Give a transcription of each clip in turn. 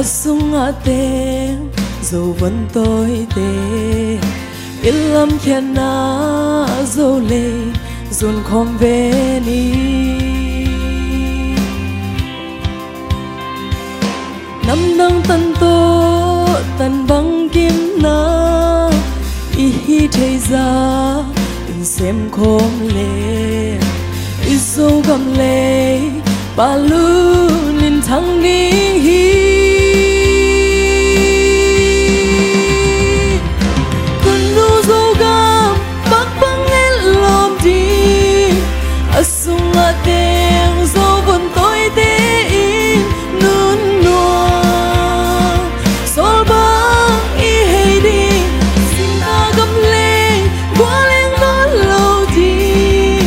sung ate dầu vẫn tôi tê ít lắm khen na dầu lệ dồn khom về ni năm nắng tân tô tân băng kim na y hi thấy ra tình xem khom lệ y dâu gầm lệ ba lu nín thăng đi kun ru dâu gam bắc băng en lom đi sung a tiếng dâu vẫn tôi té in nun nua sol băng y hay đi xin ta gầm lên qua lên nó lâu đi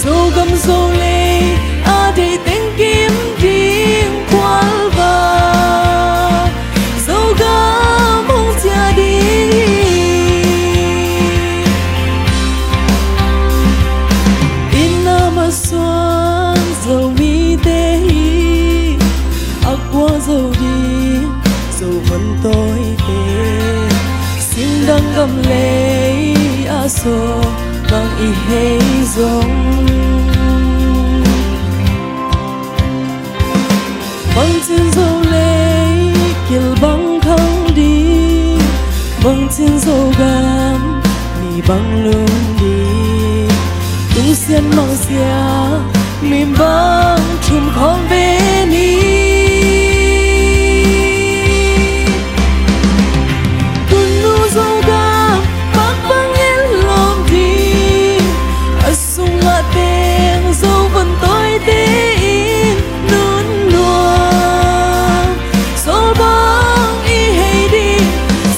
dâu gầm dâu lệ a để tiếng kim tiếng qual va dâu gam mong chia đi inama xuân dâu mi tê aqua dâu đi dâu vẫn tôi tê xin đăng gầm lệ a so bằng y hay giống bằng trên dâu lệ kiều băng khăng đi bằng trên dâu gam mi băng lung đi tung xiên mang xia mi băng chùm khom về ni kun nu dâu gam bắc băng en lom đi sung a tiếng dâu vẫn tôi té in nun nua sol băng y hay đi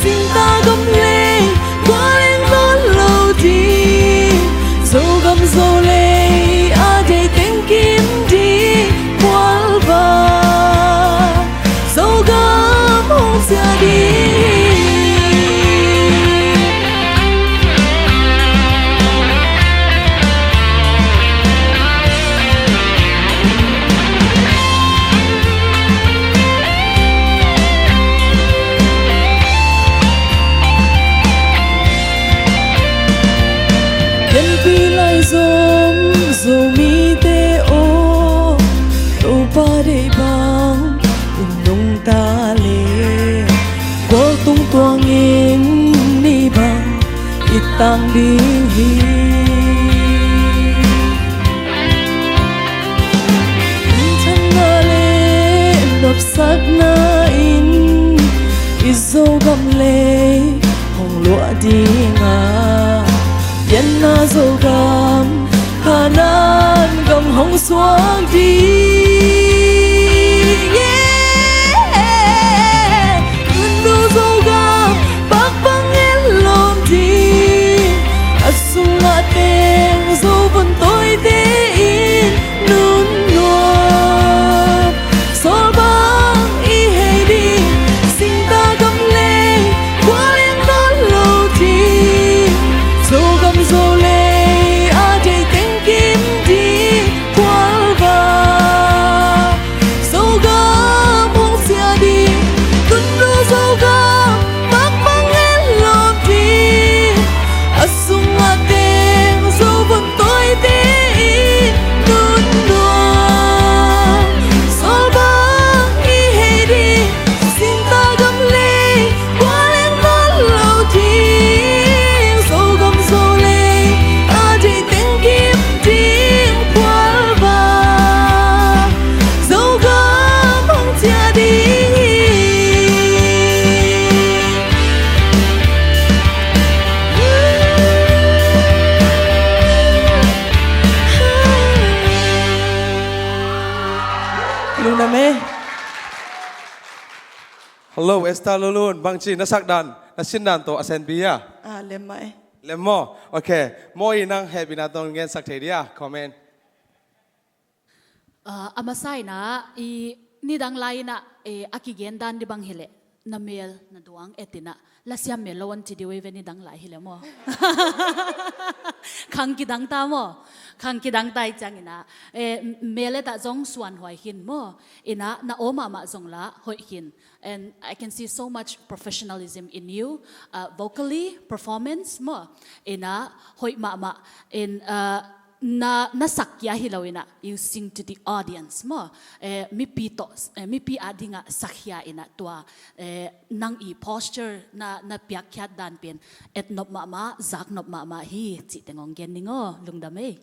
xin ta gầm lên qua lên nó lâu đi dâu gầm dâu lệ a để tiếng kim đi qual va dâu gầm mong chia đi nhân pi lại giống dầu mi tê ô đâu ba để băng cùng nông ta lệ qua tung toang in ni băng ít tăng đi chẳng na lệ nộp sắc na in ít dâu gầm lệ hồng lụa đi ngà yên na dâu gam khả nan gầm hồng xuống đi kun nu dâu gam bắc băng en lom đi sung a tiếng dâu vẫn tôi té in nun nua sol băng y hay đi xin ta gầm lên qua lên nó lâu đi dâu gầm dâu lệ a để tiếng kim đi qual va dâu gam mong chia đi kun nu dâu gam bắc băng en lom đi sung a tiếng dâu vẫn tôi té in nun nua sol băng y hay đi xin ta gầm lên qua lên nó lâu đi dâu gầm dâu lệ a để tiếng kim tiếng qual va dâu gam mong chia đi Lung na me Hello, Esther Lulun, Bang Chi, nasak dan, nasin dan to asen biya. lem mai Lemmo, okay. Mo inang happy na tong gen sak thedia. Comment. Amasai na i nidang lai na akigen dan di bang hele na mel na duang etina la siam melon chi diwe veni dang lai hile mo khang ki dang ta mo khang ki dang tai chang ina mele ta jong suan hoi hin mo ina na oma ma jong la hoi hin and I can see so much professionalism in you vocally performance mo ina hoi ma in na sakya hilawina you sing to the audience mo mi pi adinga sakya ina tua nang i posture na piakyat dan pen et nop ma zak nop ma hi chi tengong gen ningo lungdame